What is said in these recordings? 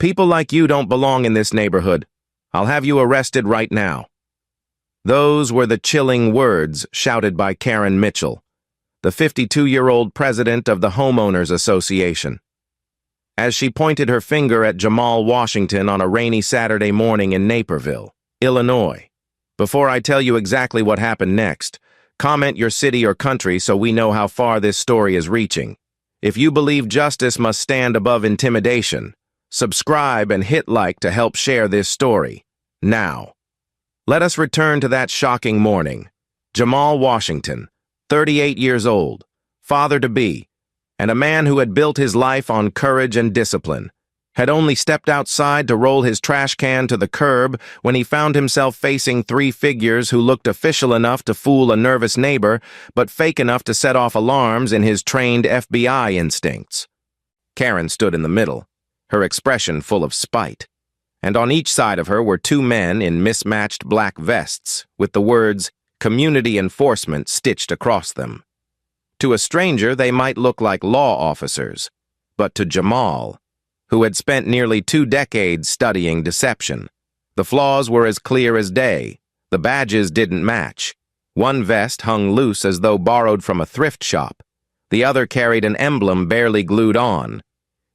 People like you don't belong in this neighborhood. I'll have you arrested right now." Those were the chilling words shouted by Karen Mitchell, the 52-year-old president of the Homeowners Association, as she pointed her finger at Jamal Washington on a rainy Saturday morning in Naperville, Illinois. Before I tell you exactly what happened next, comment your city or country so we know how far this story is reaching. If you believe justice must stand above intimidation, subscribe and hit like to help share this story. Now, let us return to that shocking morning. Jamal Washington, 38 years old, father-to-be, and a man who had built his life on courage and discipline, had only stepped outside to roll his trash can to the curb when he found himself facing three figures who looked official enough to fool a nervous neighbor, but fake enough to set off alarms in his trained FBI instincts. Karen stood in the middle, her expression full of spite, and on each side of her were two men in mismatched black vests with the words "Community Enforcement" stitched across them. To a stranger, they might look like law officers, but to Jamal, who had spent nearly 2 decades studying deception, the flaws were as clear as day. The badges didn't match. One vest hung loose as though borrowed from a thrift shop. The other carried an emblem barely glued on.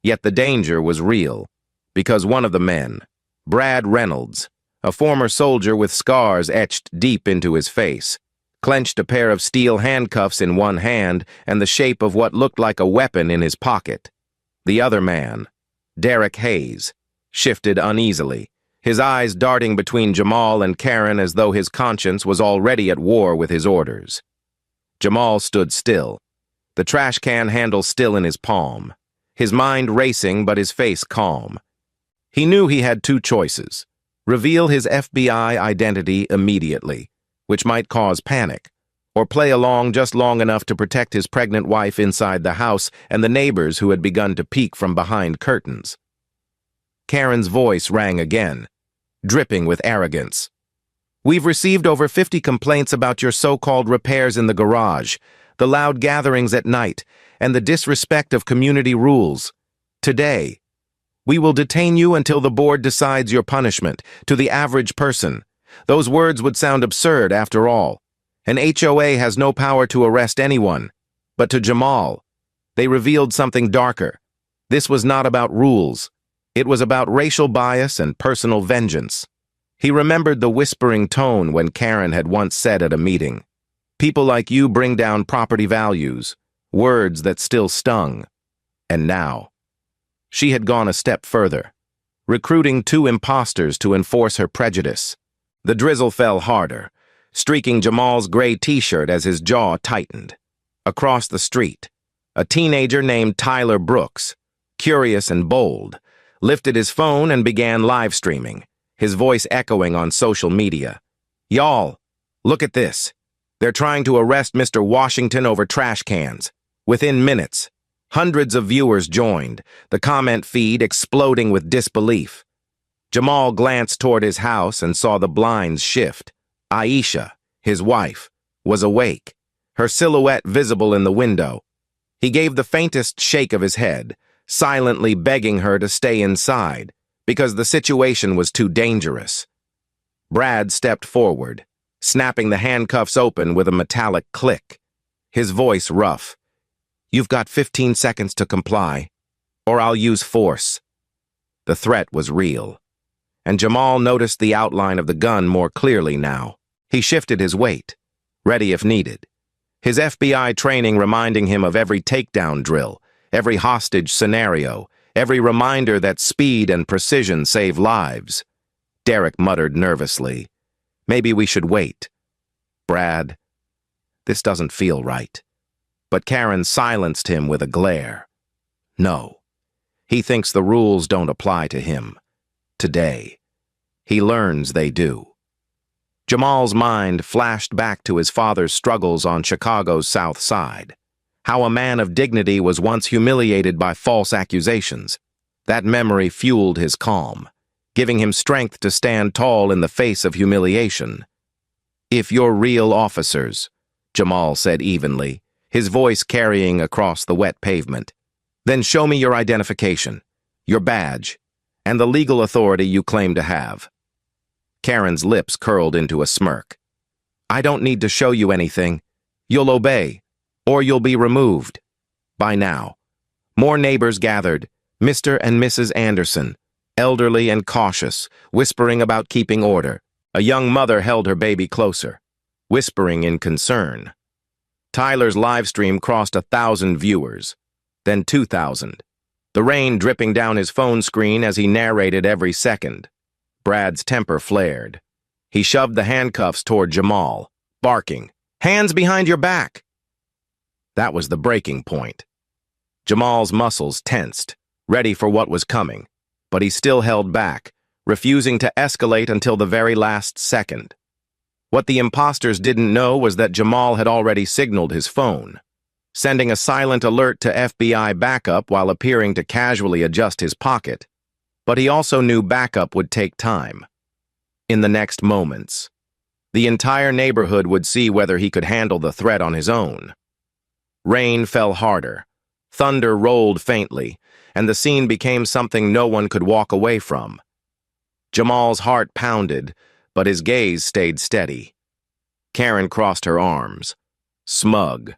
Yet the danger was real, because one of the men, Brad Reynolds, a former soldier with scars etched deep into his face, clenched a pair of steel handcuffs in one hand and the shape of what looked like a weapon in his pocket. The other man, Derek Hayes, shifted uneasily, his eyes darting between Jamal and Karen as though his conscience was already at war with his orders. Jamal stood still, the trash can handle still in his palm, his mind racing but his face calm. He knew he had two choices: reveal his FBI identity immediately, which might cause panic, or play along just long enough to protect his pregnant wife inside the house and the neighbors who had begun to peek from behind curtains. Karen's voice rang again, dripping with arrogance. "We've received over 50 complaints about your so-called repairs in the garage, the loud gatherings at night, and the disrespect of community rules. Today, we will detain you until the board decides your punishment. To the average person, those words would sound absurd after all. An HOA has no power to arrest anyone. But to Jamal, they revealed something darker. This was not about rules. It was about racial bias and personal vengeance." He remembered the whispering tone when Karen had once said at a meeting, "People like you bring down property values," words that still stung. And now, she had gone a step further, recruiting 2 imposters to enforce her prejudice. The drizzle fell harder, streaking Jamal's gray t-shirt as his jaw tightened. Across the street, a teenager named Tyler Brooks, curious and bold, lifted his phone and began live streaming, his voice echoing on social media. "Y'all, look at this. They're trying to arrest Mr. Washington over trash cans." Within minutes, hundreds of viewers joined, the comment feed exploding with disbelief. Jamal glanced toward his house and saw the blinds shift. Aisha, his wife, was awake, her silhouette visible in the window. He gave the faintest shake of his head, silently begging her to stay inside, because the situation was too dangerous. Brad stepped forward, snapping the handcuffs open with a metallic click, his voice rough. "You've got 15 seconds to comply, or I'll use force." The threat was real, and Jamal noticed the outline of the gun more clearly now. He shifted his weight, ready if needed, his FBI training reminding him of every takedown drill, every hostage scenario, every reminder that speed and precision save lives. Derek muttered nervously, "Maybe we should wait." "Brad, this doesn't feel right." But Karen silenced him with a glare. "No, he thinks the rules don't apply to him. Today, he learns they do." Jamal's mind flashed back to his father's struggles on Chicago's South Side, how a man of dignity was once humiliated by false accusations. That memory fueled his calm, giving him strength to stand tall in the face of humiliation. "If you're real officers," Jamal said evenly, his voice carrying across the wet pavement, "then show me your identification, your badge, and the legal authority you claim to have. Karen's lips curled into a smirk. I don't need to show you anything. You'll obey, or you'll be removed. By now, more neighbors gathered, Mr. and Mrs. Anderson, elderly and cautious, whispering about keeping order. A young mother held her baby closer, whispering in concern. Tyler's live stream crossed 1,000 viewers, then 2,000. The rain dripping down his phone screen as he narrated every second. Brad's temper flared. He shoved the handcuffs toward Jamal, barking, "Hands behind your back!" That was the breaking point. Jamal's muscles tensed, ready for what was coming, but he still held back, refusing to escalate until the very last second. What the imposters didn't know was that Jamal had already signaled his phone, sending a silent alert to FBI backup while appearing to casually adjust his pocket. But he also knew backup would take time. In the next moments, the entire neighborhood would see whether he could handle the threat on his own. Rain fell harder, thunder rolled faintly, and the scene became something no one could walk away from. Jamal's heart pounded, but his gaze stayed steady. Karen crossed her arms, smug,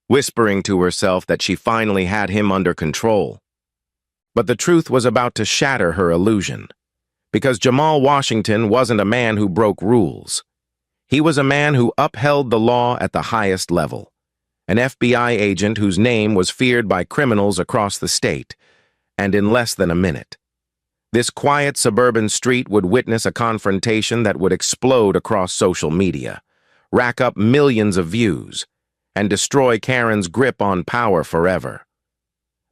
whispering to herself that she finally had him under control. But the truth was about to shatter her illusion, because Jamal Washington wasn't a man who broke rules. He was a man who upheld the law at the highest level, an FBI agent whose name was feared by criminals across the state, and in less than a minute, this quiet suburban street would witness a confrontation that would explode across social media, rack up millions of views, and destroy Karen's grip on power forever.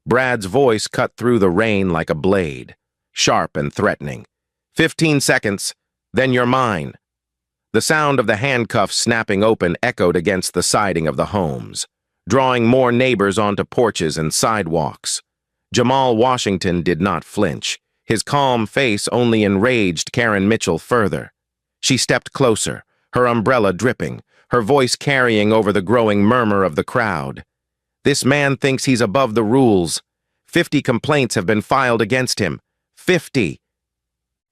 Brad's voice cut through the rain like a blade, sharp and threatening. 15 seconds, then you're mine. The sound of the handcuffs snapping open echoed against the siding of the homes, drawing more neighbors onto porches and sidewalks. Jamal Washington did not flinch. His calm face only enraged Karen Mitchell further. She stepped closer, her umbrella dripping, her voice carrying over the growing murmur of the crowd. This man thinks he's above the rules. 50 complaints have been filed against him. 50.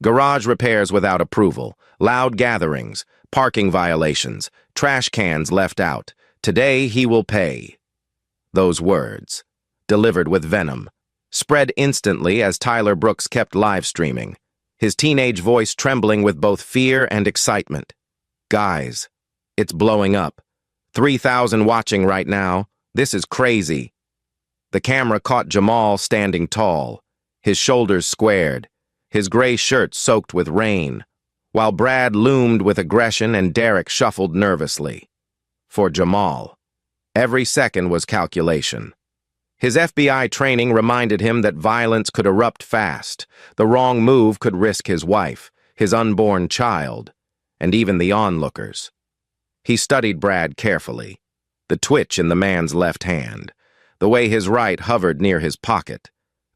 Garage repairs without approval, loud gatherings, parking violations, trash cans left out. Today he will pay. Those words, delivered with venom, spread instantly as Tyler Brooks kept live streaming, his teenage voice trembling with both fear and excitement. Guys, it's blowing up. 3,000 watching right now. This is crazy. The camera caught Jamal standing tall, his shoulders squared, his gray shirt soaked with rain, while Brad loomed with aggression and Derek shuffled nervously. For Jamal, every second was calculation. His FBI training reminded him that violence could erupt fast. The wrong move could risk his wife, his unborn child, and even the onlookers. He studied Brad carefully, the twitch in the man's left hand, the way his right hovered near his pocket,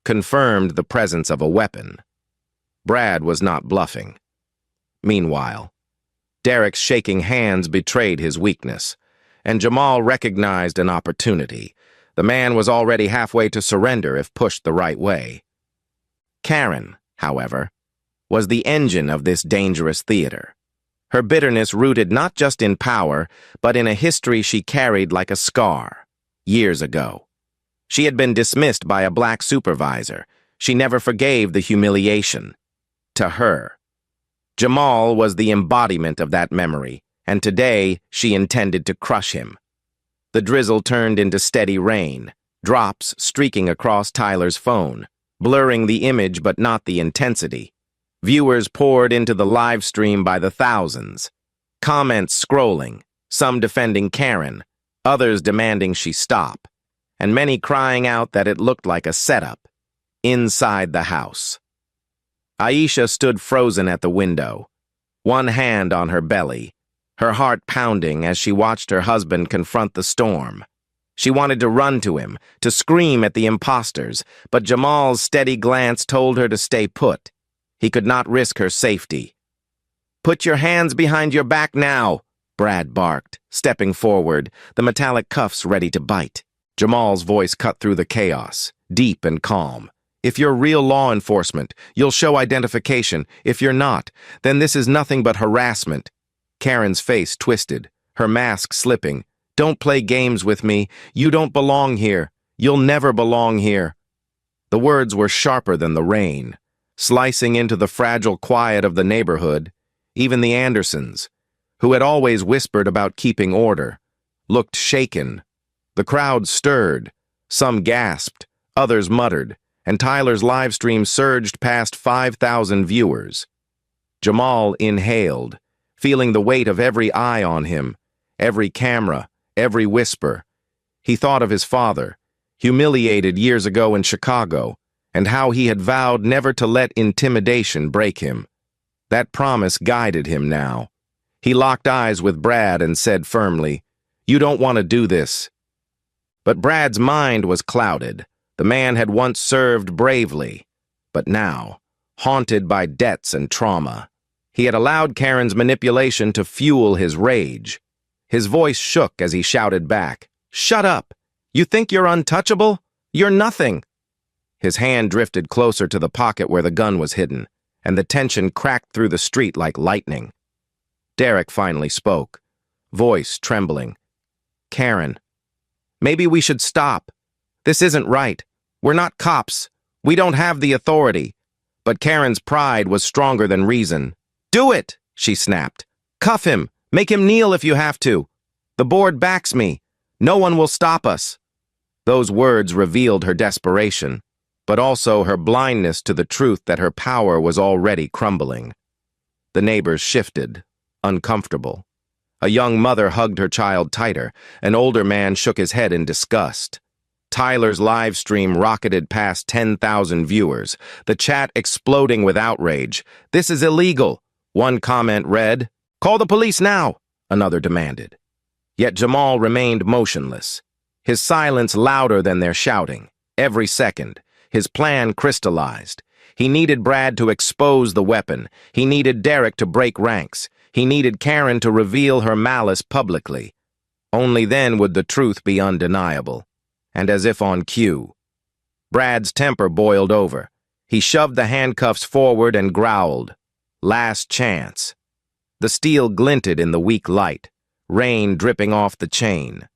confirmed the presence of a weapon. Brad was not bluffing. Meanwhile, Derek's shaking hands betrayed his weakness, and Jamal recognized an opportunity. The man was already halfway to surrender if pushed the right way. Karen, however, was the engine of this dangerous theater. Her bitterness rooted not just in power, but in a history she carried like a scar, years ago. She had been dismissed by a black supervisor. She never forgave the humiliation. To her, Jamal was the embodiment of that memory, and today she intended to crush him. The drizzle turned into steady rain, drops streaking across Tyler's phone, blurring the image but not the intensity. Viewers poured into the live stream by the thousands, comments scrolling, some defending Karen, others demanding she stop, and many crying out that it looked like a setup inside the house. Aisha stood frozen at the window, one hand on her belly, her heart pounding as she watched her husband confront the storm. She wanted to run to him, to scream at the imposters, but Jamal's steady glance told her to stay put. He could not risk her safety. "Put your hands behind your back now," Brad barked, stepping forward, the metallic cuffs ready to bite. Jamal's voice cut through the chaos, deep and calm. If you're real law enforcement, you'll show identification. If you're not, then this is nothing but harassment. Karen's face twisted, her mask slipping. Don't play games with me. You don't belong here. You'll never belong here. The words were sharper than the rain, slicing into the fragile quiet of the neighborhood. Even the Andersons, who had always whispered about keeping order, looked shaken. The crowd stirred. Some gasped, others muttered, and Tyler's live stream surged past 5,000 viewers. Jamal inhaled, feeling the weight of every eye on him, every camera, every whisper. He thought of his father, humiliated years ago in Chicago, and how he had vowed never to let intimidation break him. That promise guided him now. He locked eyes with Brad and said firmly, "You don't want to do this." But Brad's mind was clouded. The man had once served bravely, but now, haunted by debts and trauma, he had allowed Karen's manipulation to fuel his rage. His voice shook as he shouted back, "Shut up! You think you're untouchable? You're nothing!" His hand drifted closer to the pocket where the gun was hidden, and the tension cracked through the street like lightning. Derek finally spoke, voice trembling. "Karen, maybe we should stop. This isn't right. We're not cops. We don't have the authority." But Karen's pride was stronger than reason. "Do it," she snapped. "Cuff him. Make him kneel if you have to. The board backs me. No one will stop us." Those words revealed her desperation, but also her blindness to the truth that her power was already crumbling. The neighbors shifted, uncomfortable. A young mother hugged her child tighter. An older man shook his head in disgust. Tyler's live stream rocketed past 10,000 viewers, the chat exploding with outrage. "This is illegal," one comment read. "Call the police now," another demanded. Yet Jamal remained motionless, his silence louder than their shouting. Every second, his plan crystallized. He needed Brad to expose the weapon. He needed Derek to break ranks. He needed Karen to reveal her malice publicly. Only then would the truth be undeniable. And as if on cue, Brad's temper boiled over. He shoved the handcuffs forward and growled, "Last chance." The steel glinted in the weak light, rain dripping off the chain.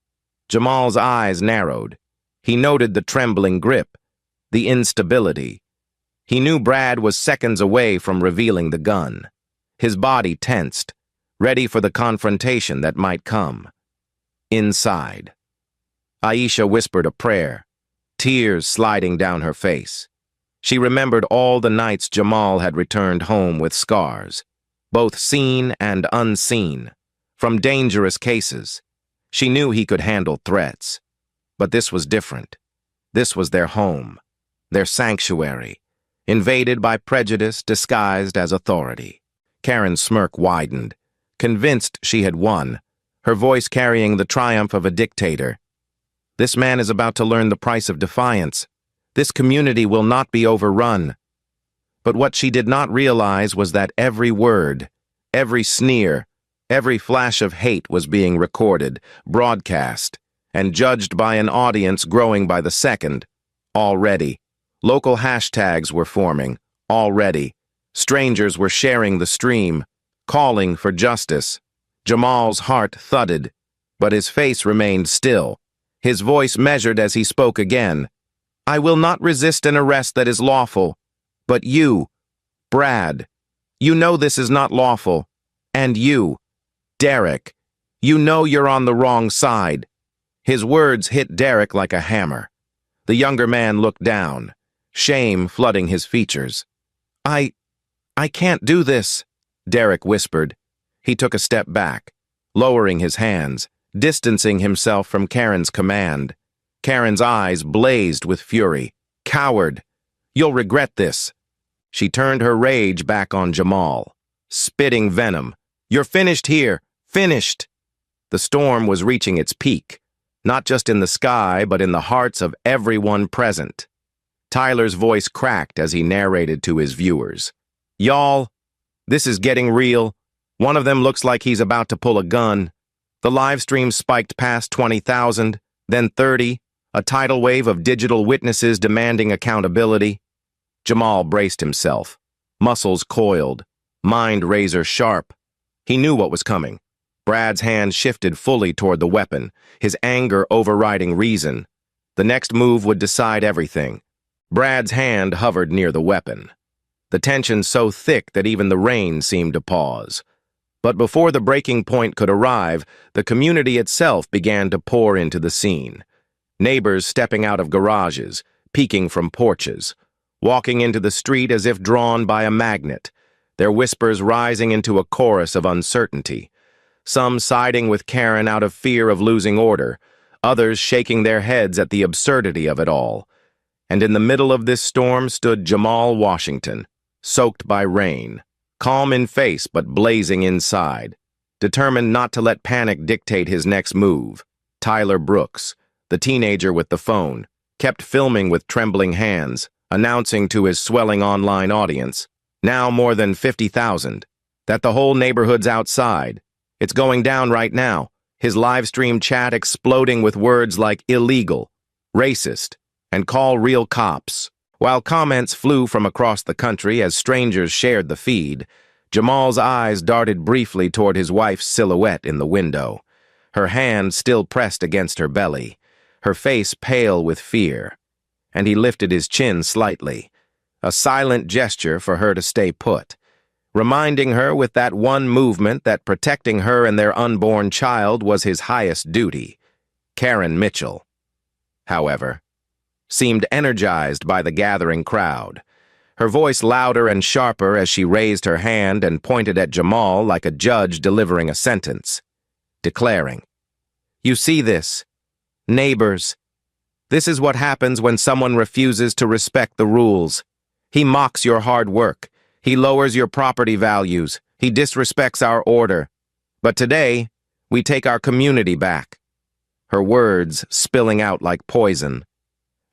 Jamal's eyes narrowed. He noted the trembling grip, the instability. He knew Brad was seconds away from revealing the gun. His body tensed, ready for the confrontation that might come. Inside, Aisha whispered a prayer, tears sliding down her face. She remembered all the nights Jamal had returned home with scars, both seen and unseen, from dangerous cases. She knew he could handle threats. But this was different. This was their home, their sanctuary, invaded by prejudice disguised as authority. Karen's smirk widened, convinced she had won, her voice carrying the triumph of a dictator. "This man is about to learn the price of defiance. This community will not be overrun." But what she did not realize was that every word, every sneer, every flash of hate was being recorded, broadcast, and judged by an audience growing by the second. Already, local hashtags were forming. Already, strangers were sharing the stream, calling for justice. Jamal's heart thudded, but his face remained still. His voice measured as he spoke again. "I will not resist an arrest that is lawful. But you, Brad, you know this is not lawful. And you, Derek, you know you're on the wrong side." His words hit Derek like a hammer. The younger man looked down, shame flooding his features. I can't do this," Derek whispered. He took a step back, lowering his hands, distancing himself from Karen's command. Karen's eyes blazed with fury. "Coward! You'll regret this." She turned her rage back on Jamal, spitting venom. "You're finished here. Finished." The storm was reaching its peak, not just in the sky, but in the hearts of everyone present. Tyler's voice cracked as he narrated to his viewers. "Y'all, this is getting real. One of them looks like he's about to pull a gun." The live stream spiked past 20,000, then 30, a tidal wave of digital witnesses demanding accountability. Jamal braced himself, muscles coiled, mind razor sharp. He knew what was coming. Brad's hand shifted fully toward the weapon, his anger overriding reason. The next move would decide everything. Brad's hand hovered near the weapon, the tension so thick that even the rain seemed to pause. But before the breaking point could arrive, the community itself began to pour into the scene. Neighbors stepping out of garages, peeking from porches, walking into the street as if drawn by a magnet, their whispers rising into a chorus of uncertainty. Some siding with Karen out of fear of losing order, others shaking their heads at the absurdity of it all. And in the middle of this storm stood Jamal Washington, soaked by rain, calm in face but blazing inside, determined not to let panic dictate his next move. Tyler Brooks, the teenager with the phone, kept filming with trembling hands, announcing to his swelling online audience, now more than 50,000, that the whole neighborhood's outside. It's going down right now, his live stream chat exploding with words like illegal, racist, and call real cops. While comments flew from across the country as strangers shared the feed, Jamal's eyes darted briefly toward his wife's silhouette in the window, her hand still pressed against her belly, her face pale with fear, and he lifted his chin slightly, a silent gesture for her to stay put, reminding her with that one movement that protecting her and their unborn child was his highest duty. Karen Mitchell, however, seemed energized by the gathering crowd, her voice louder and sharper as she raised her hand and pointed at Jamal like a judge delivering a sentence, declaring, "You see this, neighbors. This is what happens when someone refuses to respect the rules. He mocks your hard work. He lowers your property values. He disrespects our order. But today, we take our community back." Her words spilling out like poison.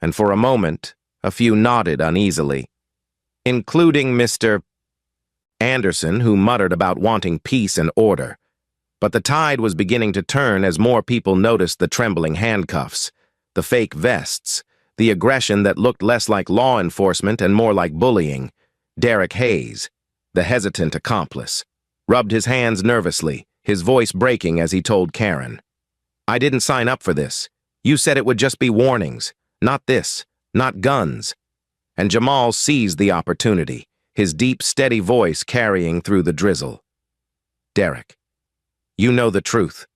And for a moment, a few nodded uneasily, including Mr. Anderson, who muttered about wanting peace and order. But the tide was beginning to turn as more people noticed the trembling handcuffs, the fake vests, the aggression that looked less like law enforcement and more like bullying. Derek Hayes, the hesitant accomplice, rubbed his hands nervously, his voice breaking as he told Karen, "I didn't sign up for this. You said it would just be warnings. Not this, not guns." And Jamal seized the opportunity, his deep, steady voice carrying through the drizzle. "Derek, you know the truth.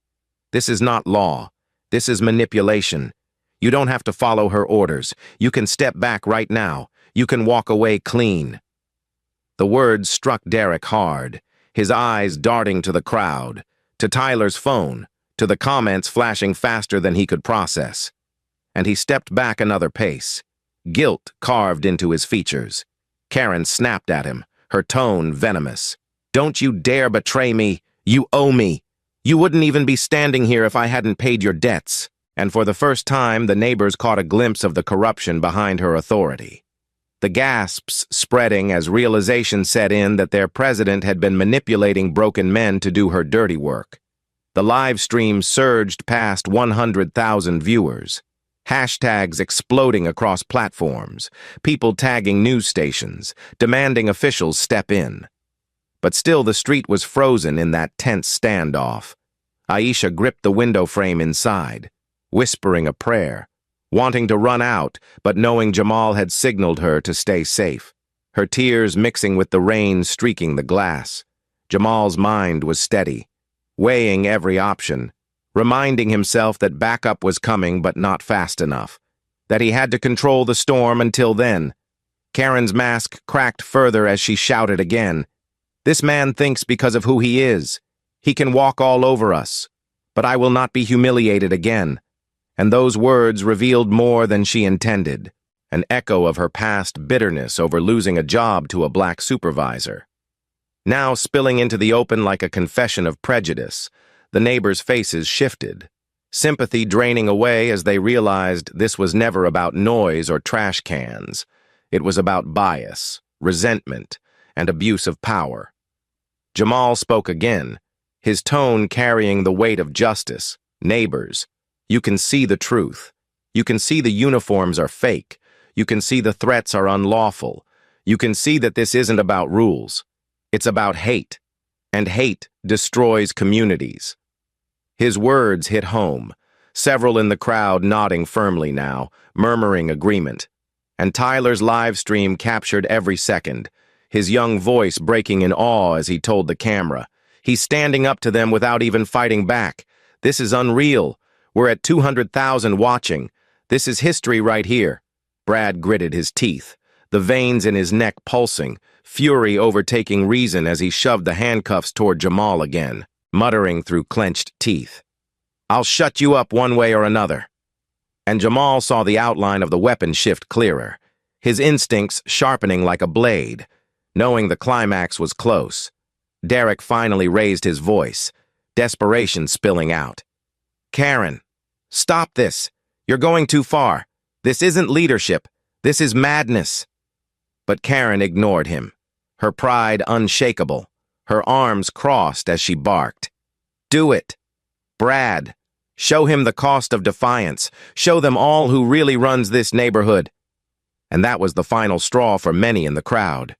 This is not law. This is manipulation. You don't have to follow her orders. You can step back right now. You can walk away clean." The words struck Derek hard, his eyes darting to the crowd, to Tyler's phone, to the comments flashing faster than he could process. And he stepped back another pace, guilt carved into his features. Karen snapped at him, her tone venomous. "Don't you dare betray me. You owe me. You wouldn't even be standing here if I hadn't paid your debts." And for the first time, the neighbors caught a glimpse of the corruption behind her authority. The gasps spreading as realization set in that their president had been manipulating broken men to do her dirty work. The live stream surged past 100,000 viewers. Hashtags exploding across platforms, people tagging news stations, demanding officials step in. But still the street was frozen in that tense standoff. Aisha gripped the window frame inside, whispering a prayer, wanting to run out, but knowing Jamal had signaled her to stay safe, her tears mixing with the rain streaking the glass. Jamal's mind was steady, weighing every option, reminding himself that backup was coming but not fast enough, that he had to control the storm until then. Karen's mask cracked further as she shouted again, "This man thinks because of who he is. He can walk all over us, but I will not be humiliated again." And those words revealed more than she intended, an echo of her past bitterness over losing a job to a black supervisor. Now spilling into the open like a confession of prejudice, the neighbors' faces shifted, sympathy draining away as they realized this was never about noise or trash cans. It was about bias, resentment, and abuse of power. Jamal spoke again, his tone carrying the weight of justice. "Neighbors, you can see the truth. You can see the uniforms are fake. You can see the threats are unlawful. You can see that this isn't about rules. It's about hate, and hate destroys communities. His words hit home, several in the crowd nodding firmly now, murmuring agreement. And Tyler's live stream captured every second, his young voice breaking in awe as he told the camera. He's standing up to them without even fighting back. This is unreal. We're at 200,000 watching. This is history right here. Brad gritted his teeth, the veins in his neck pulsing, fury overtaking reason as he shoved the handcuffs toward Jamal again, muttering through clenched teeth. "I'll shut you up one way or another." And Jamal saw the outline of the weapon shift clearer, his instincts sharpening like a blade, knowing the climax was close. Derek finally raised his voice, desperation spilling out. "Karen, stop this. You're going too far. This isn't leadership. This is madness." But Karen ignored him, her pride unshakable, her arms crossed as she barked. "Do it. Brad, show him the cost of defiance. Show them all who really runs this neighborhood." And that was the final straw for many in the crowd.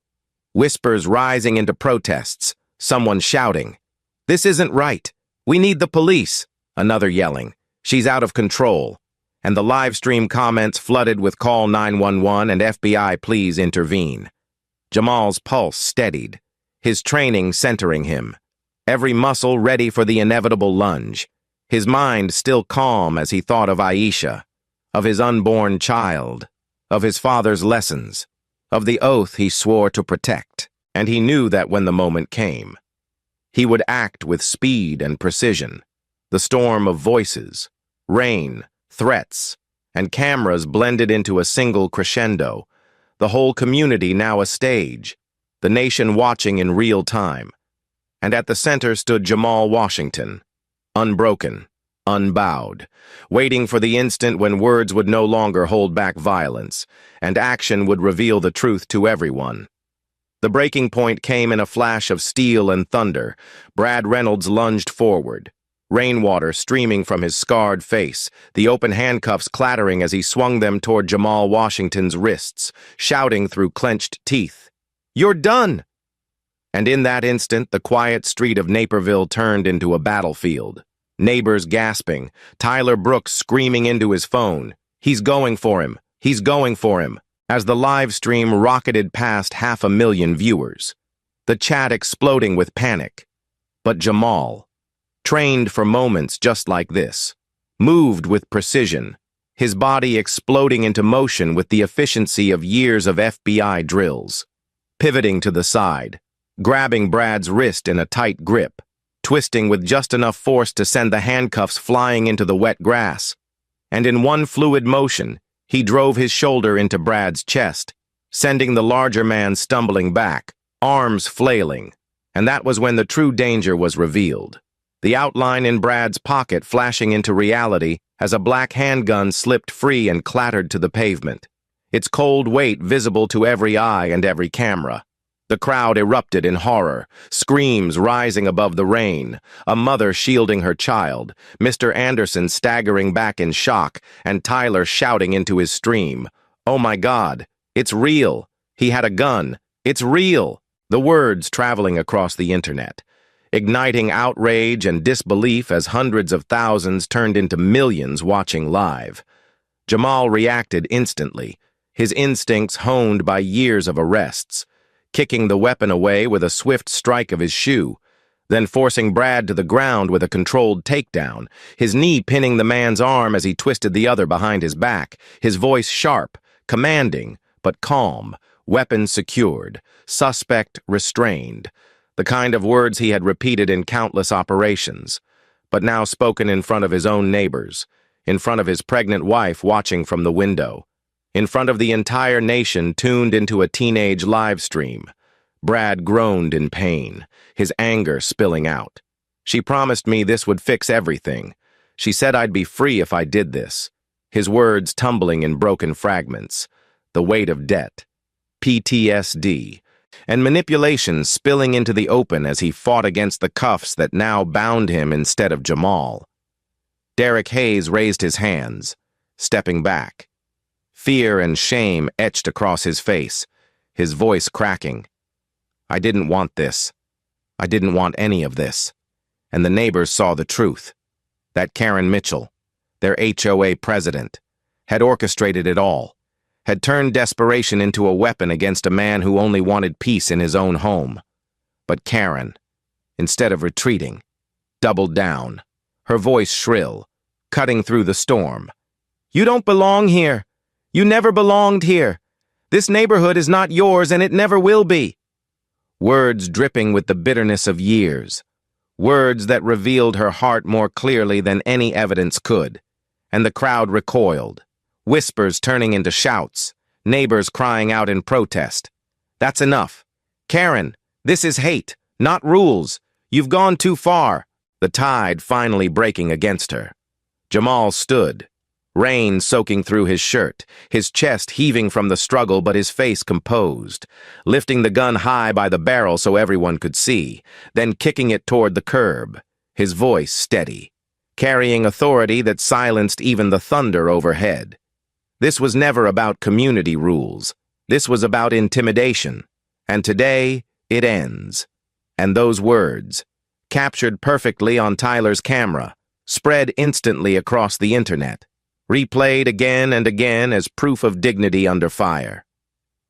Whispers rising into protests, someone shouting, "This isn't right. We need the police." Another yelling, "She's out of control." And the live stream comments flooded with "Call 911 and FBI, please intervene." Jamal's pulse steadied, his training centering him, every muscle ready for the inevitable lunge, his mind still calm as he thought of Aisha, of his unborn child, of his father's lessons, of the oath he swore to protect. And he knew that when the moment came, he would act with speed and precision. The storm of voices, rain, threats, and cameras blended into a single crescendo, the whole community now a stage, the nation watching in real time. And at the center stood Jamal Washington, unbroken, unbowed, waiting for the instant when words would no longer hold back violence, and action would reveal the truth to everyone. The breaking point came in a flash of steel and thunder. Brad Reynolds lunged forward, rainwater streaming from his scarred face, the open handcuffs clattering as he swung them toward Jamal Washington's wrists, shouting through clenched teeth, "You're done!" And in that instant, the quiet street of Naperville turned into a battlefield. Neighbors gasping, Tyler Brooks screaming into his phone, "He's going for him! He's going for him!" As the live stream rocketed past 500,000 viewers, the chat exploding with panic. But Jamal, trained for moments just like this, moved with precision, his body exploding into motion with the efficiency of years of FBI drills, pivoting to the side, grabbing Brad's wrist in a tight grip, twisting with just enough force to send the handcuffs flying into the wet grass. And in one fluid motion, he drove his shoulder into Brad's chest, sending the larger man stumbling back, arms flailing. And that was when the true danger was revealed. The outline in Brad's pocket flashing into reality as a black handgun slipped free and clattered to the pavement, its cold weight visible to every eye and every camera. The crowd erupted in horror, screams rising above the rain, a mother shielding her child, Mr. Anderson staggering back in shock, and Tyler shouting into his stream, "Oh my God, it's real! He had a gun! It's real!" The words traveling across the internet, igniting outrage and disbelief as hundreds of thousands turned into millions watching live. Jamal reacted instantly, his instincts honed by years of arrests, kicking the weapon away with a swift strike of his shoe, then forcing Brad to the ground with a controlled takedown, his knee pinning the man's arm as he twisted the other behind his back, his voice sharp, commanding, but calm, weapon secured, suspect restrained, the kind of words he had repeated in countless operations, but now spoken in front of his own neighbors, in front of his pregnant wife watching from the window, in front of the entire nation tuned into a teenage live stream. Brad groaned in pain, his anger spilling out. "She promised me this would fix everything. She said I'd be free if I did this." His words tumbling in broken fragments, the weight of debt, PTSD, and manipulation spilling into the open as he fought against the cuffs that now bound him instead of Jamal. Derek Hayes raised his hands, stepping back. Fear and shame etched across his face, his voice cracking. I didn't want this. I didn't want any of this. And the neighbors saw the truth. That Karen Mitchell, their HOA president, had orchestrated it all, had turned desperation into a weapon against a man who only wanted peace in his own home. But Karen, instead of retreating, doubled down, her voice shrill, cutting through the storm. You don't belong here. You never belonged here. This neighborhood is not yours and it never will be. Words dripping with the bitterness of years. Words that revealed her heart more clearly than any evidence could. And the crowd recoiled. Whispers turning into shouts. Neighbors crying out in protest. That's enough. Karen, this is hate, not rules. You've gone too far. The tide finally breaking against her. Jamal stood, rain soaking through his shirt, his chest heaving from the struggle but his face composed, lifting the gun high by the barrel so everyone could see, then kicking it toward the curb, his voice steady, carrying authority that silenced even the thunder overhead. This was never about community rules. This was about intimidation. And today, it ends. And those words, captured perfectly on Tyler's camera, spread instantly across the internet, replayed again and again as proof of dignity under fire.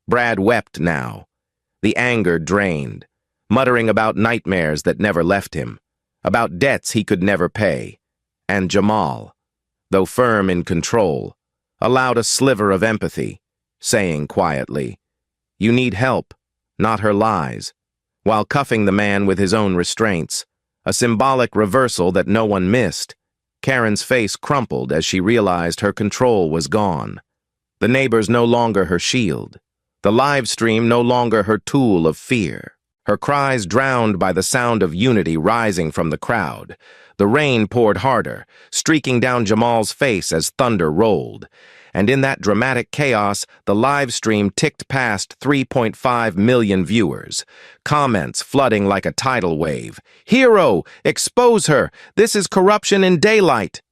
Brad wept now, the anger drained, muttering about nightmares that never left him, about debts he could never pay. And Jamal, though firm in control, allowed a sliver of empathy, saying quietly, "You need help, not her lies," while cuffing the man with his own restraints, a symbolic reversal that no one missed. Karen's face crumpled as she realized her control was gone. The neighbors no longer her shield. The live stream no longer her tool of fear. Her cries drowned by the sound of unity rising from the crowd. The rain poured harder, streaking down Jamal's face as thunder rolled. And in that dramatic chaos, the live stream ticked past 3.5 million viewers. Comments flooding like a tidal wave. "Hero! Expose her! This is corruption in daylight!"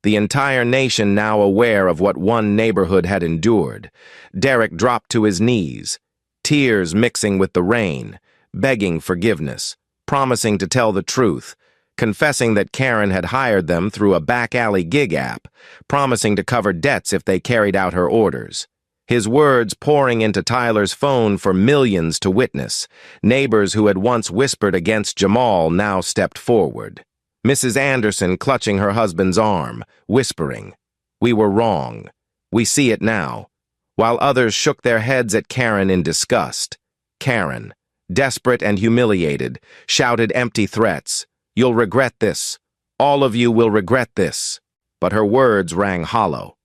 The entire nation now aware of what one neighborhood had endured. Derek dropped to his knees, tears mixing with the rain, begging forgiveness, promising to tell the truth, confessing that Karen had hired them through a back-alley gig app, promising to cover debts if they carried out her orders. His words pouring into Tyler's phone for millions to witness. Neighbors who had once whispered against Jamal now stepped forward. Mrs. Anderson clutching her husband's arm, whispering, "We were wrong. We see it now," while others shook their heads at Karen in disgust. Karen, desperate and humiliated, shouted empty threats. "You'll regret this. All of you will regret this." But her words rang hollow,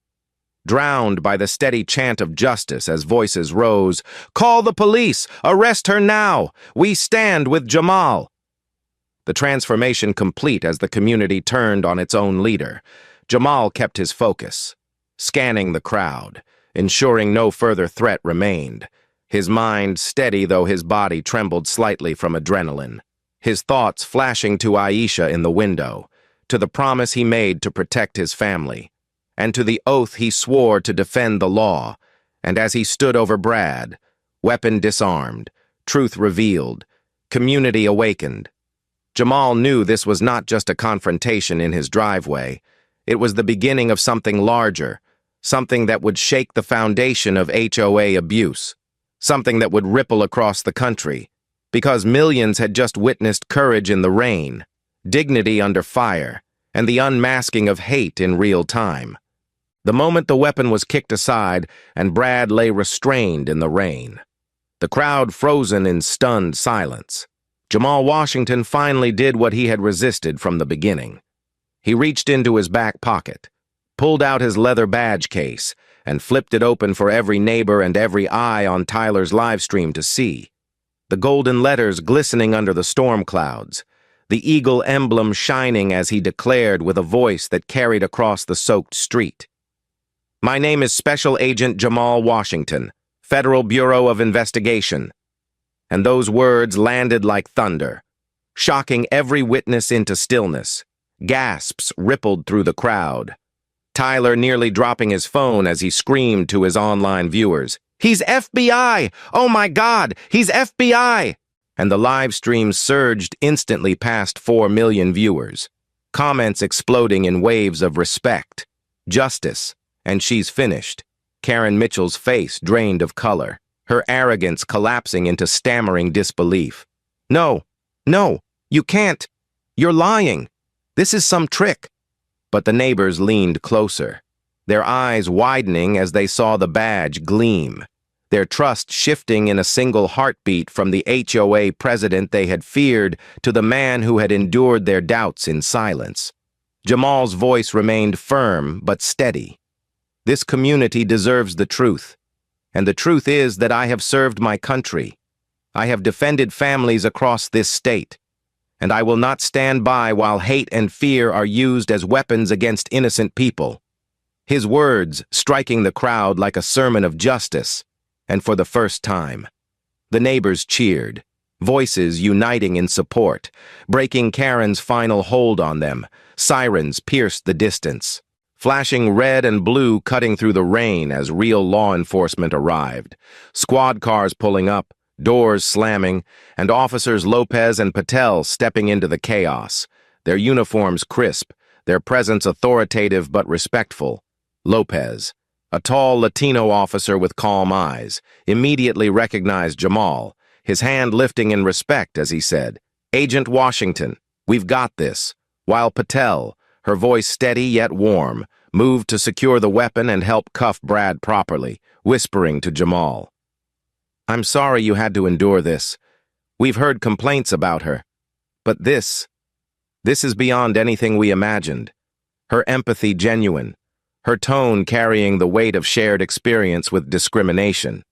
drowned by the steady chant of justice as voices rose. "Call the police! Arrest her now! We stand with Jamal!" The transformation complete as the community turned on its own leader. Jamal kept his focus, scanning the crowd, ensuring no further threat remained. His mind steady though his body trembled slightly from adrenaline. His thoughts flashing to Aisha in the window, to the promise he made to protect his family, and to the oath he swore to defend the law. And as he stood over Brad, weapon disarmed, truth revealed, community awakened, Jamal knew this was not just a confrontation in his driveway. It was the beginning of something larger, something that would shake the foundation of HOA abuse, something that would ripple across the country. Because millions had just witnessed courage in the rain, dignity under fire, and the unmasking of hate in real time. The moment the weapon was kicked aside and Brad lay restrained in the rain, the crowd frozen in stunned silence, Jamal Washington finally did what he had resisted from the beginning. He reached into his back pocket, pulled out his leather badge case, and flipped it open for every neighbor and every eye on Tyler's live stream to see. The golden letters glistening under the storm clouds, the eagle emblem shining as he declared with a voice that carried across the soaked street. "My name is Special Agent Jamal Washington, Federal Bureau of Investigation." And those words landed like thunder, shocking every witness into stillness. Gasps rippled through the crowd. Tyler nearly dropping his phone as he screamed to his online viewers, He's FBI! Oh my God, he's FBI! And the live stream surged instantly past 4 million viewers. Comments exploding in waves of respect, justice, and she's finished. Karen Mitchell's face drained of color, her arrogance collapsing into stammering disbelief. No, no, you can't. You're lying. This is some trick. But the neighbors leaned closer, their eyes widening as they saw the badge gleam, their trust shifting in a single heartbeat from the HOA president they had feared to the man who had endured their doubts in silence. Jamal's voice remained firm but steady. This community deserves the truth, and the truth is that I have served my country. I have defended families across this state, and I will not stand by while hate and fear are used as weapons against innocent people. His words striking the crowd like a sermon of justice, and for the first time, the neighbors cheered, voices uniting in support, breaking Karen's final hold on them. Sirens pierced the distance, flashing red and blue cutting through the rain as real law enforcement arrived. Squad cars pulling up, doors slamming, and officers Lopez and Patel stepping into the chaos, their uniforms crisp, their presence authoritative but respectful. Lopez, a tall Latino officer with calm eyes, immediately recognized Jamal, his hand lifting in respect as he said, "Agent Washington, we've got this," while Patel, her voice steady yet warm, moved to secure the weapon and help cuff Brad properly, whispering to Jamal, "I'm sorry you had to endure this. We've heard complaints about her. But this is beyond anything we imagined." Her empathy genuine, her tone carrying the weight of shared experience with discrimination.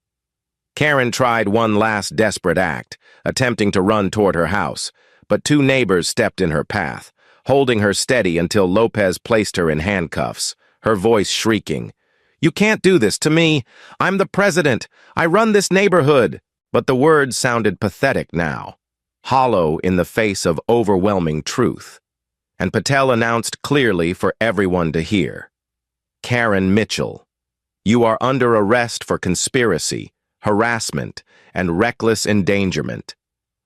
Karen tried one last desperate act, attempting to run toward her house, but two neighbors stepped in her path, holding her steady until Lopez placed her in handcuffs, her voice shrieking, "You can't do this to me. I'm the president. I run this neighborhood." But the words sounded pathetic now, hollow in the face of overwhelming truth. And Patel announced clearly for everyone to hear, "Karen Mitchell, you are under arrest for conspiracy, harassment, and reckless endangerment."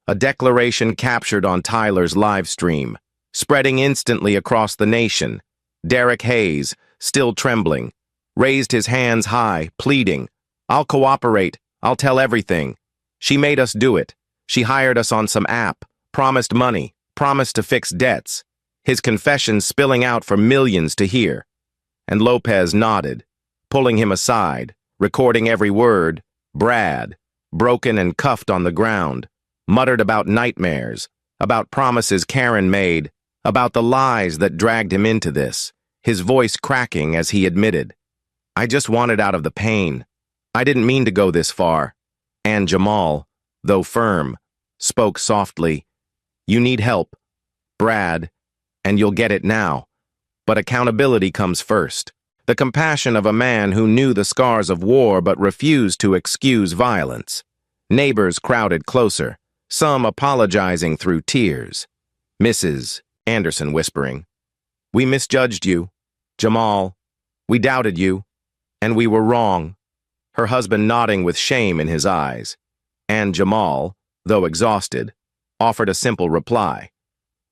A declaration captured on Tyler's live stream, spreading instantly across the nation. Derek Hayes, still trembling, raised his hands high, pleading, "I'll cooperate. I'll tell everything. She made us do it. She hired us on some app, promised money, promised to fix debts." His confession spilling out for millions to hear. And Lopez nodded, pulling him aside, recording every word. Brad, broken and cuffed on the ground, muttered about nightmares, about promises Karen made, about the lies that dragged him into this, his voice cracking as he admitted, "I just wanted out of the pain. I didn't mean to go this far." And Jamal, though firm, spoke softly, "You need help, Brad, and you'll get it now. But accountability comes first." The compassion of a man who knew the scars of war but refused to excuse violence. Neighbors crowded closer, some apologizing through tears. Mrs. Anderson whispering, "We misjudged you, Jamal. We doubted you, and we were wrong." Her husband nodding with shame in his eyes. And Jamal, though exhausted, offered a simple reply.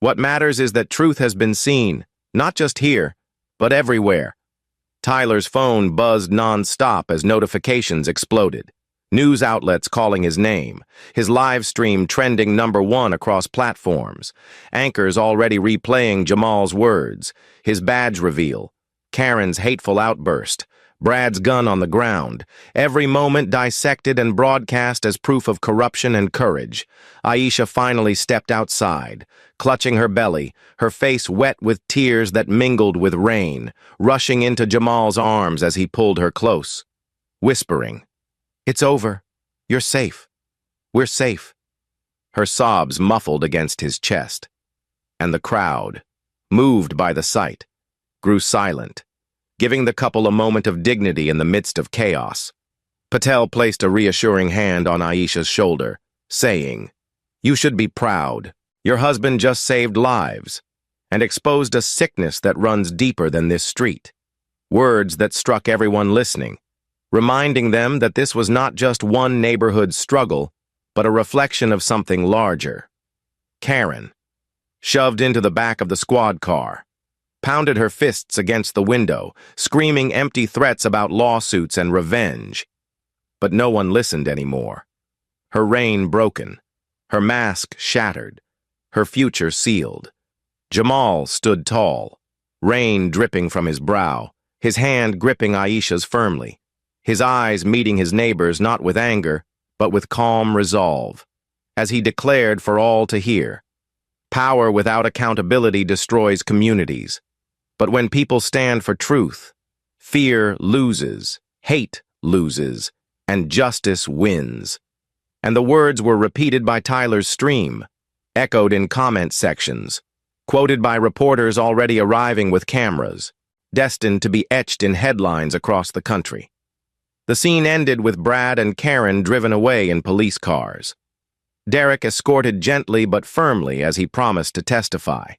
"What matters is that truth has been seen, not just here, but everywhere." Tyler's phone buzzed non-stop as notifications exploded. News outlets calling his name, his live stream trending #1 across platforms, anchors already replaying Jamal's words, his badge reveal, Karen's hateful outburst, Brad's gun on the ground, every moment dissected and broadcast as proof of corruption and courage. Aisha finally stepped outside, clutching her belly, her face wet with tears that mingled with rain, rushing into Jamal's arms as he pulled her close, whispering, "It's over. You're safe. We're safe." Her sobs muffled against his chest. And the crowd, moved by the sight, grew silent, giving the couple a moment of dignity in the midst of chaos. Patel placed a reassuring hand on Aisha's shoulder, saying, "You should be proud. Your husband just saved lives and exposed a sickness that runs deeper than this street." Words that struck everyone listening, reminding them that this was not just one neighborhood struggle, but a reflection of something larger. Karen, shoved into the back of the squad car, pounded her fists against the window, screaming empty threats about lawsuits and revenge. But no one listened anymore. Her reign broken, her mask shattered, her future sealed. Jamal stood tall, rain dripping from his brow, his hand gripping Aisha's firmly, his eyes meeting his neighbor's not with anger, but with calm resolve, as he declared for all to hear. Power without accountability destroys communities. But when people stand for truth, fear loses, hate loses, and justice wins. And the words were repeated by Tyler's stream, echoed in comment sections, quoted by reporters already arriving with cameras, destined to be etched in headlines across the country. The scene ended with Brad and Karen driven away in police cars. Derek escorted gently but firmly as he promised to testify.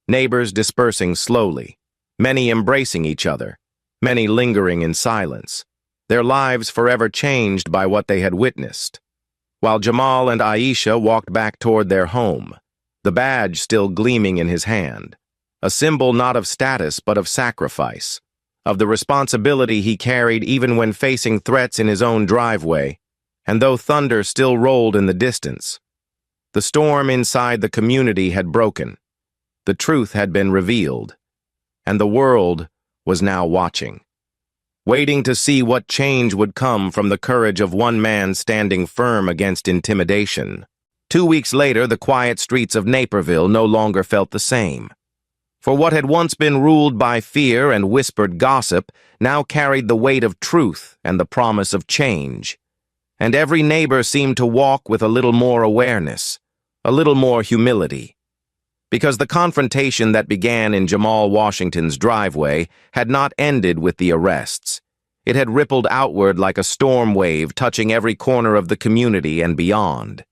Neighbors dispersing slowly, many embracing each other, many lingering in silence, their lives forever changed by what they had witnessed. While Jamal and Aisha walked back toward their home, the badge still gleaming in his hand, a symbol not of status but of sacrifice, of the responsibility he carried even when facing threats in his own driveway, and though thunder still rolled in the distance. The storm inside the community had broken, the truth had been revealed, and the world was now watching, waiting to see what change would come from the courage of one man standing firm against intimidation. 2 weeks later, the quiet streets of Naperville no longer felt the same. For what had once been ruled by fear and whispered gossip now carried the weight of truth and the promise of change. And every neighbor seemed to walk with a little more awareness, a little more humility. Because the confrontation that began in Jamal Washington's driveway had not ended with the arrests. It had rippled outward like a storm wave, touching every corner of the community and beyond,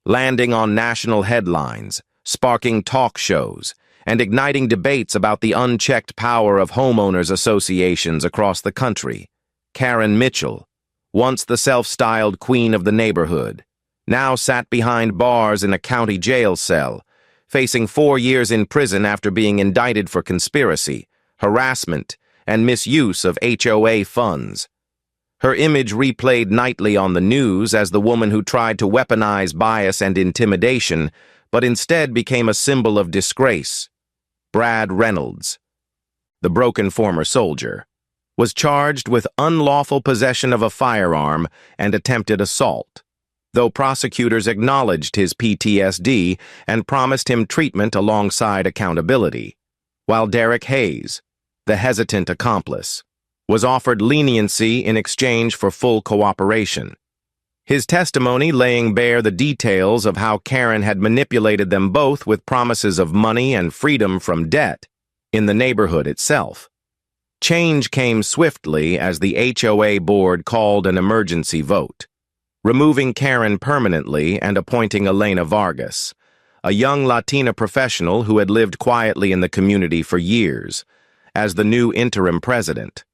landing on national headlines, sparking talk shows, and igniting debates about the unchecked power of homeowners associations across the country. Karen Mitchell, once the self-styled queen of the neighborhood, now sat behind bars in a county jail cell, facing 4 years in prison after being indicted for conspiracy, harassment, and misuse of HOA funds. Her image replayed nightly on the news as the woman who tried to weaponize bias and intimidation, but instead became a symbol of disgrace. Brad Reynolds, the broken former soldier, was charged with unlawful possession of a firearm and attempted assault, though prosecutors acknowledged his PTSD and promised him treatment alongside accountability, while Derek Hayes, the hesitant accomplice, was offered leniency in exchange for full cooperation. His testimony laying bare the details of how Karen had manipulated them both with promises of money and freedom from debt in the neighborhood itself. Change came swiftly as the HOA board called an emergency vote, removing Karen permanently and appointing Elena Vargas, a young Latina professional who had lived quietly in the community for years, as the new interim president.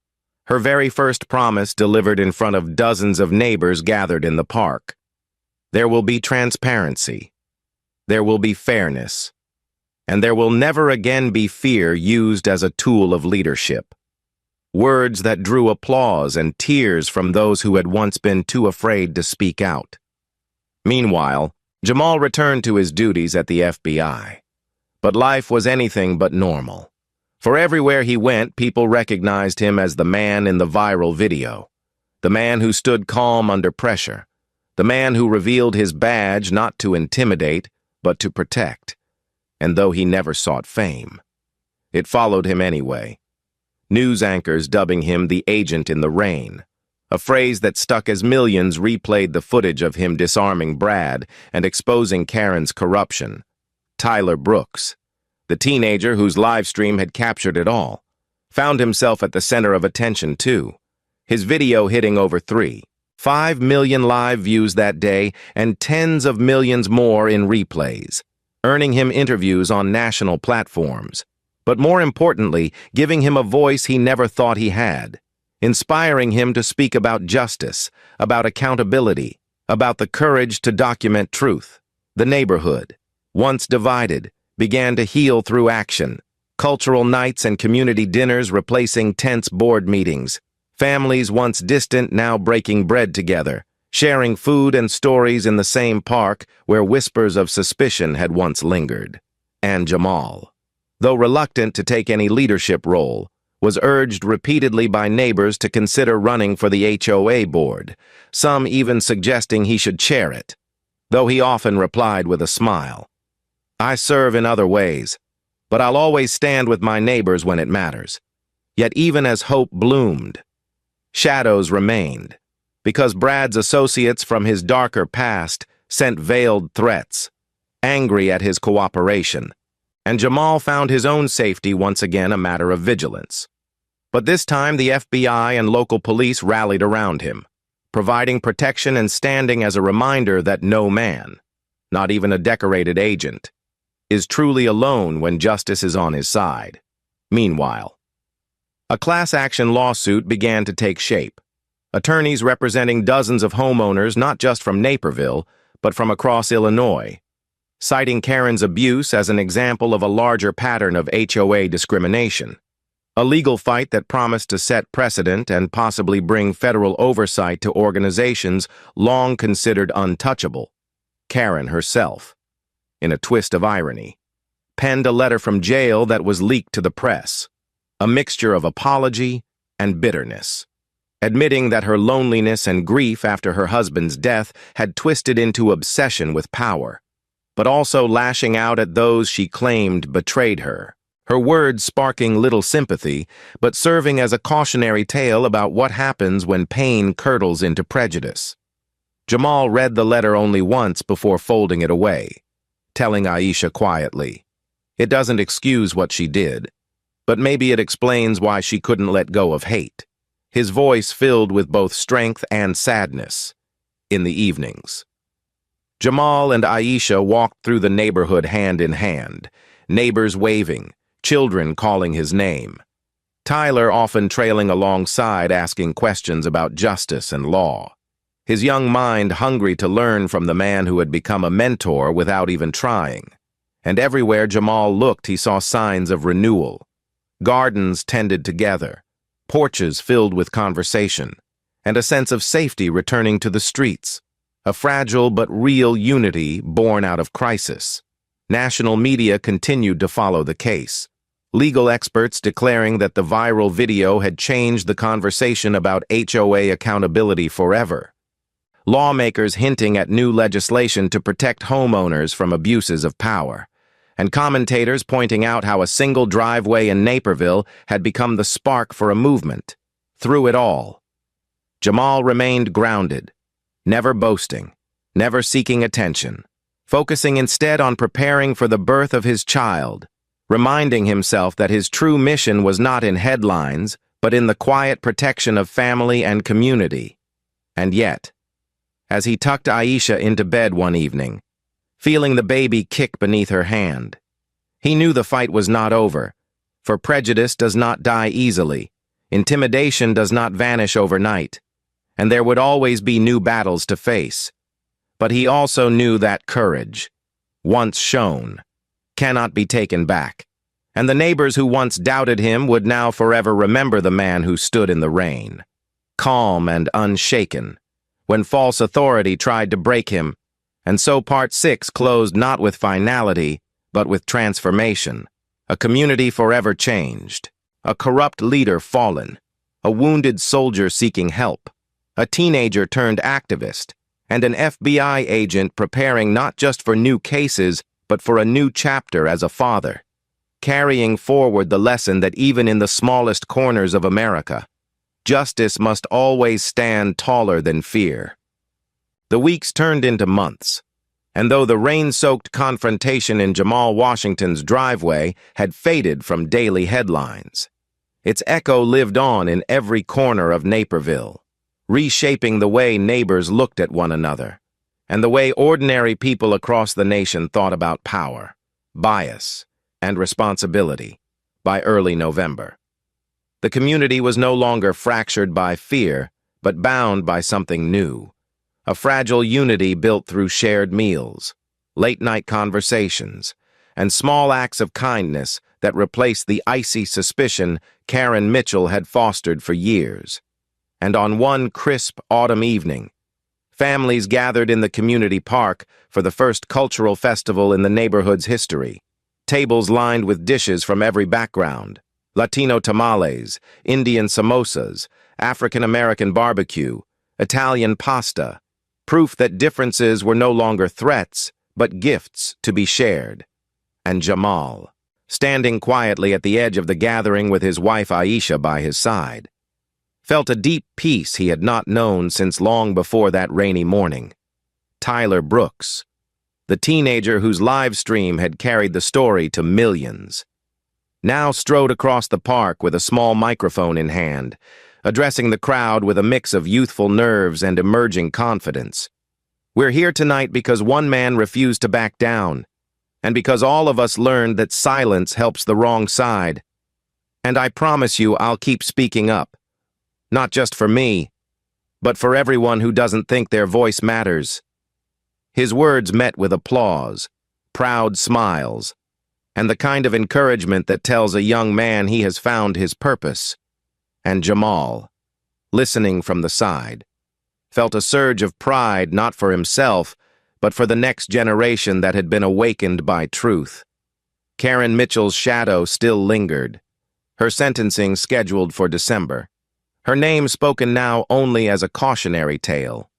Her very first promise delivered in front of dozens of neighbors gathered in the park. There will be transparency. There will be fairness. And there will never again be fear used as a tool of leadership. Words that drew applause and tears from those who had once been too afraid to speak out. Meanwhile, Jamal returned to his duties at the FBI. But life was anything but normal. For everywhere he went, people recognized him as the man in the viral video, the man who stood calm under pressure, the man who revealed his badge not to intimidate, but to protect. And though he never sought fame, it followed him anyway. News anchors dubbing him the agent in the rain, a phrase that stuck as millions replayed the footage of him disarming Brad and exposing Karen's corruption. Tyler Brooks, the teenager whose live stream had captured it all, found himself at the center of attention too, his video hitting over 3.5 million live views that day and tens of millions more in replays, earning him interviews on national platforms, but more importantly, giving him a voice he never thought he had. inspiring him to speak about justice, about accountability, about the courage to document truth. The neighborhood, once divided, began to heal through action. Cultural nights and community dinners replacing tense board meetings. Families once distant now breaking bread together, sharing food and stories in the same park where whispers of suspicion had once lingered. And Jamal, though reluctant to take any leadership role, was urged repeatedly by neighbors to consider running for the HOA board, some even suggesting he should chair it, though he often replied with a smile, "I serve in other ways, but I'll always stand with my neighbors when it matters." Yet even as hope bloomed, shadows remained, because Brad's associates from his darker past sent veiled threats, angry at his cooperation, and Jamal found his own safety once again a matter of vigilance. But this time the FBI and local police rallied around him, providing protection and standing as a reminder that no man, not even a decorated agent, is truly alone when justice is on his side. Meanwhile, a class action lawsuit began to take shape. Attorneys representing dozens of homeowners not just from Naperville, but from across Illinois, citing Karen's abuse as an example of a larger pattern of HOA discrimination. A legal fight that promised to set precedent and possibly bring federal oversight to organizations long considered untouchable. Karen herself, in a twist of irony, penned a letter from jail that was leaked to the press, a mixture of apology and bitterness, admitting that her loneliness and grief after her husband's death had twisted into obsession with power, but also lashing out at those she claimed betrayed her. Her words sparking little sympathy, but serving as a cautionary tale about what happens when pain curdles into prejudice. Jamal read the letter only once before folding it away, telling Aisha quietly, "It doesn't excuse what she did, but maybe it explains why she couldn't let go of hate." His voice filled with both strength and sadness. In the evenings, Jamal and Aisha walked through the neighborhood hand in hand, neighbors waving, children calling his name. Tyler often trailing alongside asking questions about justice and law, his young mind hungry to learn from the man who had become a mentor without even trying. And everywhere Jamal looked, he saw signs of renewal. Gardens tended together, porches filled with conversation, and a sense of safety returning to the streets. A fragile but real unity born out of crisis. National media continued to follow the case. Legal experts declaring that the viral video had changed the conversation about HOA accountability forever. Lawmakers hinting at new legislation to protect homeowners from abuses of power. And commentators pointing out how a single driveway in Naperville had become the spark for a movement. Through it all, Jamal remained grounded, never boasting, never seeking attention, focusing instead on preparing for the birth of his child, reminding himself that his true mission was not in headlines, but in the quiet protection of family and community. And yet, as he tucked Aisha into bed one evening, feeling the baby kick beneath her hand, he knew the fight was not over, for prejudice does not die easily, intimidation does not vanish overnight, and there would always be new battles to face. But he also knew that courage, once shown, cannot be taken back, and the neighbors who once doubted him would now forever remember the man who stood in the rain, calm and unshaken, when false authority tried to break him. And so Part 6 closed not with finality, but with transformation. A community forever changed, a corrupt leader fallen, a wounded soldier seeking help, a teenager turned activist, and an FBI agent preparing not just for new cases, but for a new chapter as a father, carrying forward the lesson that even in the smallest corners of America, justice must always stand taller than fear. The weeks turned into months, and though the rain-soaked confrontation in Jamal Washington's driveway had faded from daily headlines, its echo lived on in every corner of Naperville, reshaping the way neighbors looked at one another, and the way ordinary people across the nation thought about power, bias, and responsibility by early November. The community was no longer fractured by fear, but bound by something new. A fragile unity built through shared meals, late-night conversations, and small acts of kindness that replaced the icy suspicion Karen Mitchell had fostered for years. And on one crisp autumn evening, families gathered in the community park for the first cultural festival in the neighborhood's history. Tables lined with dishes from every background: Latino tamales, Indian samosas, African-American barbecue, Italian pasta, proof that differences were no longer threats, but gifts to be shared. And Jamal, standing quietly at the edge of the gathering with his wife Aisha by his side, felt a deep peace he had not known since long before that rainy morning. Tyler Brooks, the teenager whose live stream had carried the story to millions, now strode across the park with a small microphone in hand, addressing the crowd with a mix of youthful nerves and emerging confidence. "We're here tonight because one man refused to back down, and because all of us learned that silence helps the wrong side. And I promise you I'll keep speaking up. Not just for me, but for everyone who doesn't think their voice matters." His words met with applause, proud smiles, and the kind of encouragement that tells a young man he has found his purpose. And Jamal, listening from the side, felt a surge of pride not for himself, but for the next generation that had been awakened by truth. Karen Mitchell's shadow still lingered, her sentencing scheduled for December, her name spoken now only as a cautionary tale.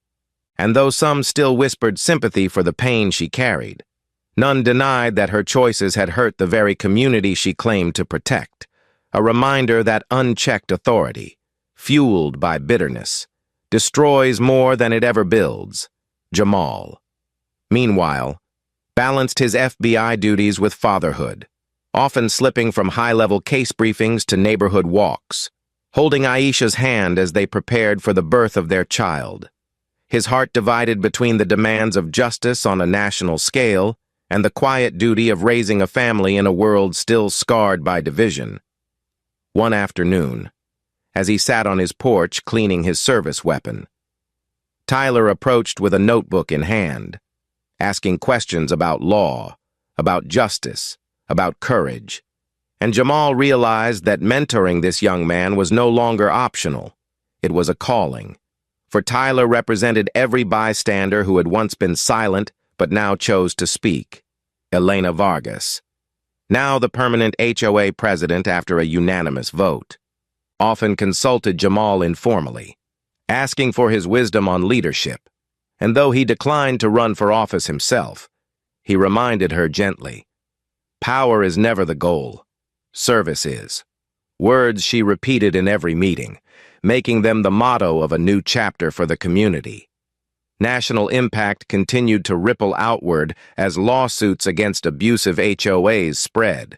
And though some still whispered sympathy for the pain she carried, none denied that her choices had hurt the very community she claimed to protect, a reminder that unchecked authority, fueled by bitterness, destroys more than it ever builds. Jamal, meanwhile, balanced his FBI duties with fatherhood, often slipping from high-level case briefings to neighborhood walks, holding Aisha's hand as they prepared for the birth of their child. His heart divided between the demands of justice on a national scale and the quiet duty of raising a family in a world still scarred by division. One afternoon, as he sat on his porch cleaning his service weapon, Tyler approached with a notebook in hand, asking questions about law, about justice, about courage. And Jamal realized that mentoring this young man was no longer optional. It was a calling. For Tyler represented every bystander who had once been silent but now chose to speak. Elena Vargas, now the permanent HOA president after a unanimous vote, often consulted Jamal informally, asking for his wisdom on leadership. And though he declined to run for office himself, he reminded her gently, "Power is never the goal. Service is." Words she repeated in every meeting, making them the motto of a new chapter for the community. National impact continued to ripple outward as lawsuits against abusive HOAs spread,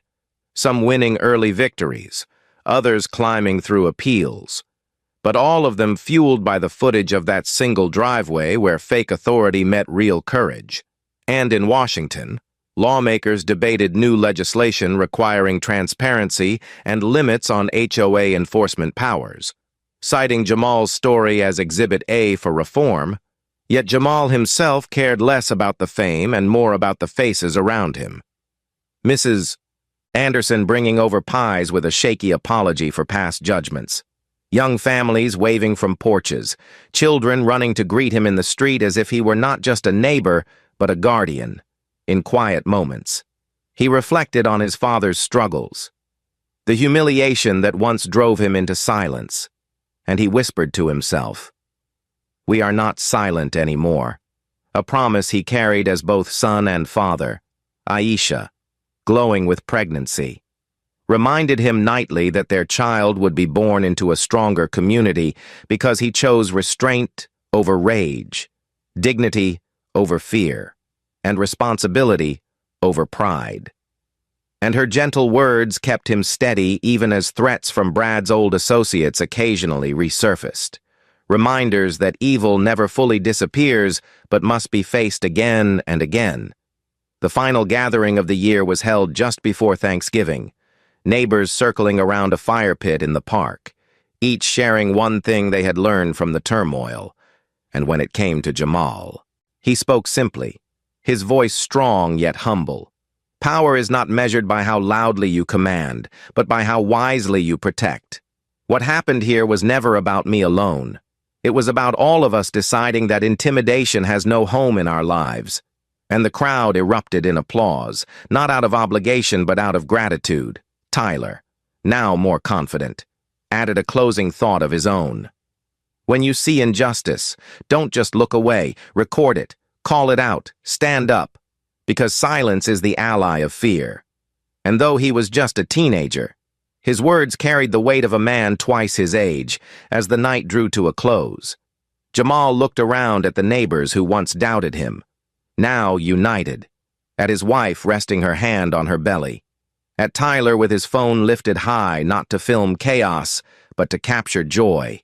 some winning early victories, others climbing through appeals, but all of them fueled by the footage of that single driveway where fake authority met real courage. And in Washington, lawmakers debated new legislation requiring transparency and limits on HOA enforcement powers, citing Jamal's story as Exhibit A for reform. Yet Jamal himself cared less about the fame and more about the faces around him. Mrs. Anderson bringing over pies with a shaky apology for past judgments. Young families waving from porches, children running to greet him in the street as if he were not just a neighbor, but a guardian. In quiet moments, he reflected on his father's struggles, the humiliation that once drove him into silence, and he whispered to himself, "We are not silent anymore," a promise he carried as both son and father. Aisha, glowing with pregnancy, reminded him nightly that their child would be born into a stronger community because he chose restraint over rage, dignity over fear, and responsibility over pride. And her gentle words kept him steady even as threats from Brad's old associates occasionally resurfaced. Reminders that evil never fully disappears but must be faced again and again. The final gathering of the year was held just before Thanksgiving, neighbors circling around a fire pit in the park, each sharing one thing they had learned from the turmoil. And when it came to Jamal, he spoke simply, his voice strong yet humble. Power is not measured by how loudly you command, but by how wisely you protect. What happened here was never about me alone. It was about all of us deciding that intimidation has no home in our lives. And the crowd erupted in applause, not out of obligation but out of gratitude. Tyler, now more confident, added a closing thought of his own. When you see injustice, don't just look away, record it, call it out, stand up, because silence is the ally of fear. And though he was just a teenager, his words carried the weight of a man twice his age. As the night drew to a close, Jamal looked around at the neighbors who once doubted him, now united, at his wife resting her hand on her belly, at Tyler with his phone lifted high not to film chaos, but to capture joy.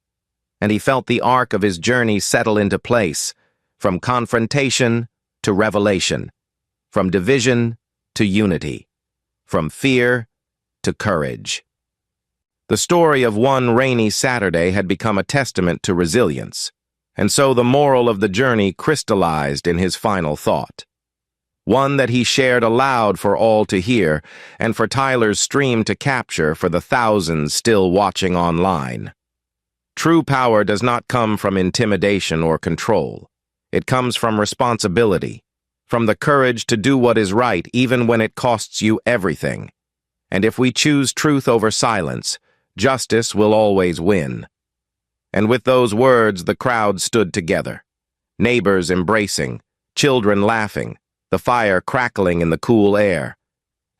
And he felt the arc of his journey settle into place, from confrontation to revelation, from division to unity, from fear to courage. The story of one rainy Saturday had become a testament to resilience, and so the moral of the journey crystallized in his final thought. One that he shared aloud for all to hear, and for Tyler's stream to capture for the thousands still watching online. True power does not come from intimidation or control. It comes from responsibility, from the courage to do what is right even when it costs you everything. And if we choose truth over silence, justice will always win. And with those words, the crowd stood together, neighbors embracing, children laughing, the fire crackling in the cool air.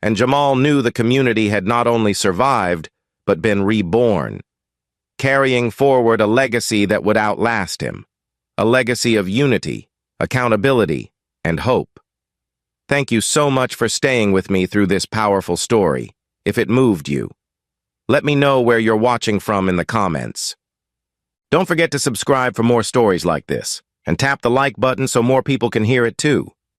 And Jamal knew the community had not only survived, but been reborn, carrying forward a legacy that would outlast him, a legacy of unity, accountability, and hope. Thank you so much for staying with me through this powerful story. If it moved you, let me know where you're watching from in the comments. Don't forget to subscribe for more stories like this, and tap the like button so more people can hear it too.